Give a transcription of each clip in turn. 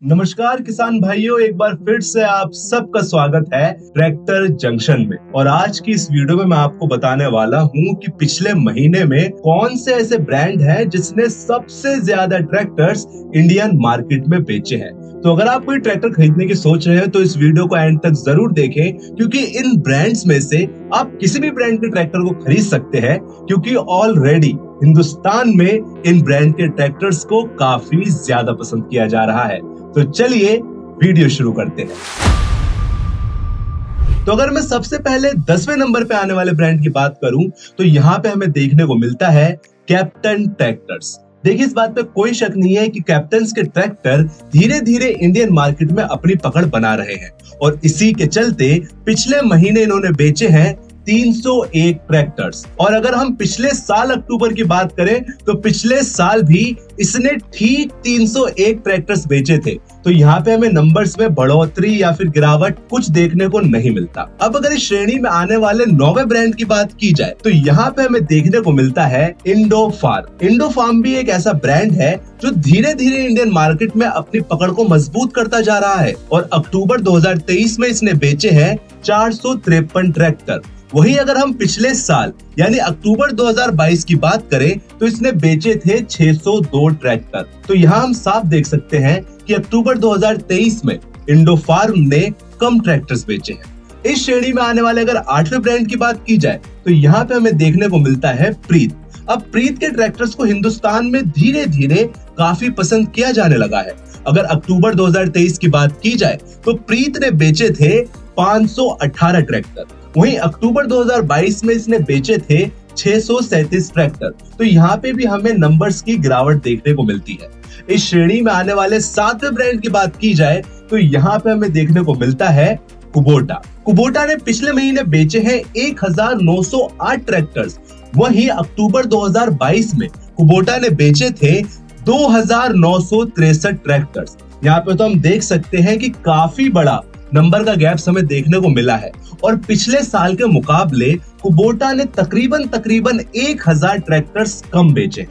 नमस्कार किसान भाइयों, एक बार फिर से आप सबका स्वागत है ट्रैक्टर जंक्शन में। और आज की इस वीडियो में मैं आपको बताने वाला हूं कि पिछले महीने में कौन से ऐसे ब्रांड हैं जिसने सबसे ज्यादा ट्रैक्टर्स इंडियन मार्केट में बेचे हैं। तो अगर आप कोई ट्रैक्टर खरीदने की सोच रहे हैं तो इस वीडियो को एंड तक जरूर देखें, क्योंकि इन ब्रांड्स में से आप किसी भी ब्रांड के ट्रैक्टर को खरीद सकते हैं, क्योंकि ऑलरेडी हिंदुस्तान में इन ब्रांड के ट्रैक्टर्स को काफी ज्यादा पसंद किया जा रहा है। तो चलिए वीडियो शुरू करते हैं। तो अगर मैं सबसे पहले 10वें नंबर पे आने वाले ब्रांड की बात करूं तो यहाँ पे हमें देखने को मिलता है कैप्टन ट्रैक्टर्स। देखिए, इस बात पे कोई शक नहीं है कि कैप्टन के ट्रैक्टर धीरे धीरे इंडियन मार्केट में अपनी पकड़ बना रहे हैं, और इसी के चलते पिछले महीने इन्होंने बेचे हैं 301 ट्रैक्टर्स। और अगर हम पिछले साल अक्टूबर की बात करें तो पिछले साल भी इसने ठीक 301 ट्रैक्टर्स बेचे थे। तो यहाँ पे हमें नंबर्स में बढ़ोतरी या फिर गिरावट कुछ देखने को नहीं मिलता। अब अगर इस श्रेणी में आने वाले 9वें ब्रांड की बात की जाए तो यहाँ पे हमें देखने को मिलता है इंडोफार्म। इंडोफार्म भी एक ऐसा ब्रांड है जो धीरे धीरे इंडियन मार्केट में अपनी पकड़ को मजबूत करता जा रहा है, और अक्टूबर 2023 में इसने बेचे हैं 453 ट्रैक्टर। वहीं अगर हम पिछले साल यानी अक्टूबर 2022 की बात करें तो इसने बेचे थे 602 ट्रैक्टर। तो यहाँ हम साफ देख सकते हैं कि अक्टूबर 2023 में इंडोफार्म ने कम ट्रैक्टर्स बेचे हैं। इस श्रेणी में आने वाले अगर 8वें ब्रांड की बात की जाए तो यहाँ पे हमें देखने को मिलता है प्रीत। अब प्रीत के ट्रैक्टर्स को हिंदुस्तान में धीरे धीरे काफी पसंद किया जाने लगा है। अगर अक्टूबर 2023 की बात की जाए तो प्रीत ने बेचे थे 518 ट्रैक्टर। वहीं अक्टूबर 2022 में इसने बेचे थे 637 ट्रैक्टर। तो यहाँ पे भी हमें नंबर्स की गिरावट देखने को मिलती है। इस श्रेणी में आने वाले 7वें ब्रांड की बात की जाए तो यहाँ पे हमें देखने को मिलता है कुबोटा। कुबोटा ने पिछले महीने बेचे हैं 1908 ट्रैक्टर्स। वहीं अक्टूबर 2022 में कुबोटा ने बेचे थे 2963 ट्रैक्टर्स। यहाँ पे तो हम देख सकते हैं कि काफी बड़ा नंबर का गैप हमें देखने को मिला है, और पिछले साल के मुकाबले कुबोटा ने तकरीबन 1000 ट्रैक्टर्स कम बेचे।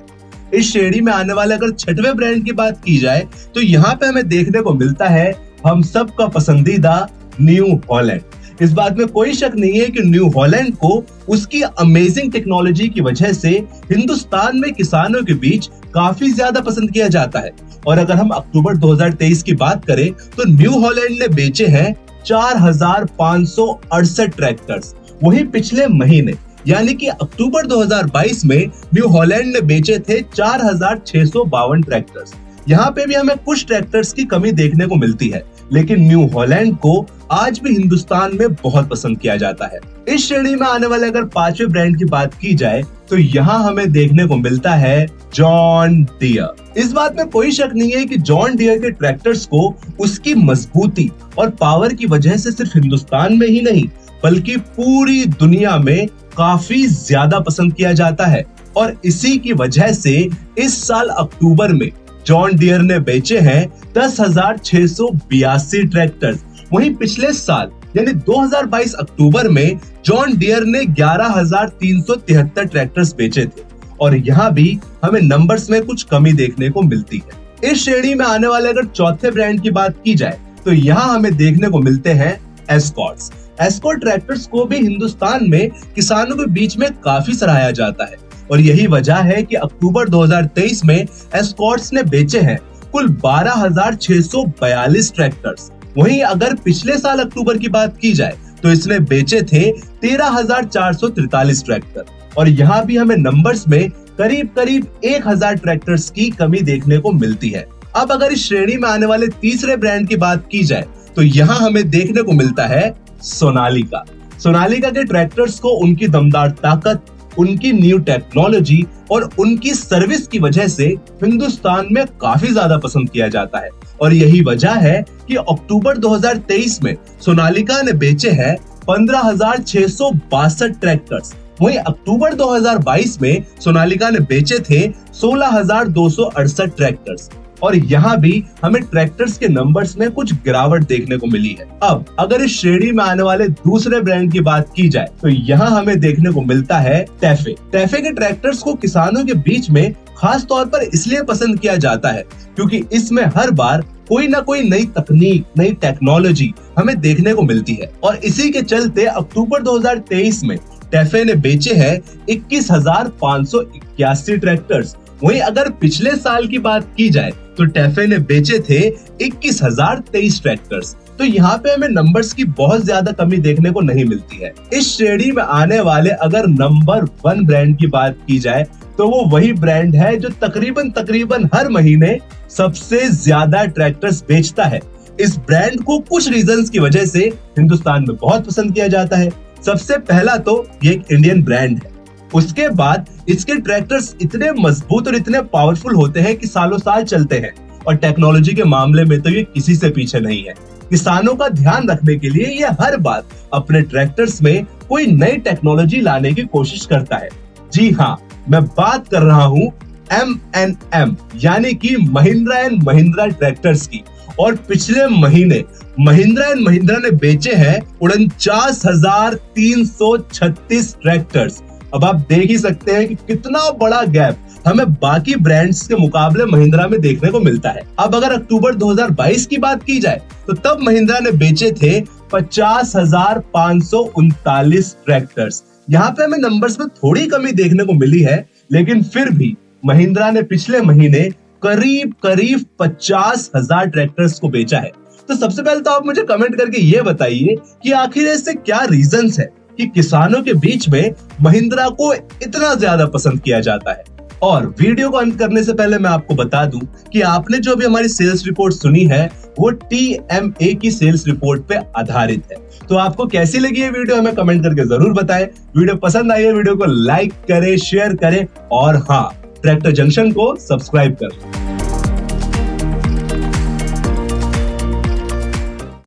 इस श्रेणी में आने वाले अगर 6वें ब्रांड की बात की जाए तो यहाँ पे हमें देखने को मिलता है हम सबका पसंदीदा न्यू हॉलैंड। इस बात में कोई शक नहीं है कि न्यू हॉलैंड को उसकी अमेजिंग टेक्नोलॉजी की वजह से हिंदुस्तान में किसानों के बीच काफी ज्यादा पसंद किया जाता है। और अगर हम अक्टूबर 2023 की बात करें तो न्यू हॉलैंड ने बेचे हैं 4568 ट्रैक्टर्स। वहीं पिछले महीने यानी कि अक्टूबर 2022 में न्यू हॉलैंड ने बेचे थे 4652 ट्रैक्टर्स। यहाँ पे भी हमें कुछ ट्रैक्टर्स की कमी देखने को मिलती है, लेकिन न्यू हॉलैंड को आज भी हिंदुस्तान में बहुत पसंद किया जाता है। इस श्रेणी में आने वाले अगर 5वें ब्रांड की बात की जाए तो यहाँ हमें देखने को मिलता है जॉन डियर। इस बात में कोई शक नहीं है कि जॉन डियर के ट्रैक्टर्स को उसकी मजबूती और पावर की वजह से सिर्फ हिंदुस्तान में ही नहीं बल्कि पूरी दुनिया में काफी ज्यादा पसंद किया जाता है। और इसी की वजह से इस साल अक्टूबर में जॉन डियर ने बेचे हैं 10,682 ट्रैक्टर्स। वहीं पिछले साल यानी 2022 अक्टूबर में जॉन डियर ने 11,373 ट्रैक्टर्स बेचे थे, और यहाँ भी हमें नंबर्स में कुछ कमी देखने को मिलती है। इस श्रेणी में आने वाले अगर 4थे ब्रांड की बात की जाए तो यहाँ हमें देखने को मिलते हैं एस्कॉर्ट्स। एस्कॉर्ट ट्रैक्टर्स को भी हिंदुस्तान में किसानों के बीच में काफी सराहा जाता है, और यही वजह है कि अक्टूबर 2023 में एस्कॉर्ट्स ने बेचे हैं कुल 12,642 ट्रैक्टर्स। वहीं अगर पिछले साल अक्टूबर की बात की जाए तो इसने बेचे थे 13,443 ट्रैक्टर, और यहाँ भी हमें नंबर्स में करीब 1000 ट्रैक्टर्स की कमी देखने को मिलती है। अब अगर इस श्रेणी में आने वाले 3रे ब्रांड की बात की जाए तो यहाँ हमें देखने को मिलता है सोनालिका। सोनालिका के ट्रैक्टर्स को उनकी दमदार ताकत, उनकी न्यू टेक्नोलॉजी और उनकी सर्विस की वजह से हिंदुस्तान में काफी ज्यादा पसंद किया जाता है, और यही वजह है कि अक्टूबर 2023 में सोनालिका ने बेचे हैं 15,662 ट्रैक्टर्स। वहीं अक्टूबर 2022 में सोनालिका ने बेचे थे 16,268 ट्रैक्टर्स, और यहाँ भी हमें ट्रैक्टर्स के नंबर्स में कुछ गिरावट देखने को मिली है। अब अगर इस श्रेणी में आने वाले दूसरे ब्रांड की बात की जाए तो यहाँ हमें देखने को मिलता है टैफे। टैफे के ट्रैक्टर्स को किसानों के बीच में खास तौर पर इसलिए पसंद किया जाता है क्योंकि इसमें हर बार कोई ना कोई नई तकनीक, नई टेक्नोलॉजी हमें देखने को मिलती है। और इसी के चलते अक्टूबर 2023 में टैफे ने बेचे हैं 21,581 ट्रैक्टर्स। वहीं अगर पिछले साल की बात की जाए तो टैफे ने बेचे थे 21,023 ट्रैक्टर्स। तो यहाँ पे हमें नंबर्स की बहुत ज्यादा कमी देखने को नहीं मिलती है। इस श्रेणी में आने वाले अगर नंबर 1 ब्रांड की बात की जाए तो वो वही ब्रांड है जो तकरीबन हर महीने सबसे ज्यादा ट्रैक्टर्स बेचता है। इस ब्रांड को कुछ रीजंस की वजह से हिंदुस्तान में बहुत पसंद किया जाता है। सबसे पहला तो ये एक इंडियन ब्रांड है। उसके बाद इसके ट्रैक्टर्स इतने मजबूत और इतने पावरफुल होते हैं कि सालों साल चलते हैं। और टेक्नोलॉजी के मामले में तो ये किसी से पीछे नहीं है। किसानों का ध्यान रखने के लिए ये हर बार अपने ट्रैक्टर्स में कोई नई टेक्नोलॉजी लाने की कोशिश करता है। जी हाँ, मैं बात कर रहा हूँ M&M यानी कि महिंद्रा एंड महिंद्रा ट्रैक्टर्स की। और पिछले महीने महिंद्रा एंड महिंद्रा ने बेचे हैं 49,336 ट्रैक्टर्स। अब आप देख ही सकते हैं कि कितना बड़ा गैप हमें बाकी ब्रांड्स के मुकाबले महिंद्रा में देखने को मिलता है। अब अगर अक्टूबर 2022 की बात की जाए तो तब महिंद्रा ने बेचे थे 50,539 ट्रैक्टर्स। यहाँ पे हमें नंबर्स में थोड़ी कमी देखने को मिली है, लेकिन फिर भी महिंद्रा ने पिछले महीने करीब 50,000 ट्रैक्टर्स को बेचा है। तो सबसे पहले तो आप मुझे कमेंट करके ये बताइए कि आखिर ऐसे क्या रीजंस है कि किसानों के बीच में महिंद्रा को इतना ज्यादा पसंद किया जाता है। और वीडियो को अंत करने से पहले मैं आपको बता दूं कि आपने जो भी हमारी सेल्स रिपोर्ट सुनी है वो TMA की सेल्स रिपोर्ट पे आधारित है। तो आपको कैसी लगी ये वीडियो हमें कमेंट करके जरूर बताएं। वीडियो पसंद आई है वीडियो को लाइक करें, शेयर करें और हाँ, ट्रैक्टर जंक्शन को सब्सक्राइब करें।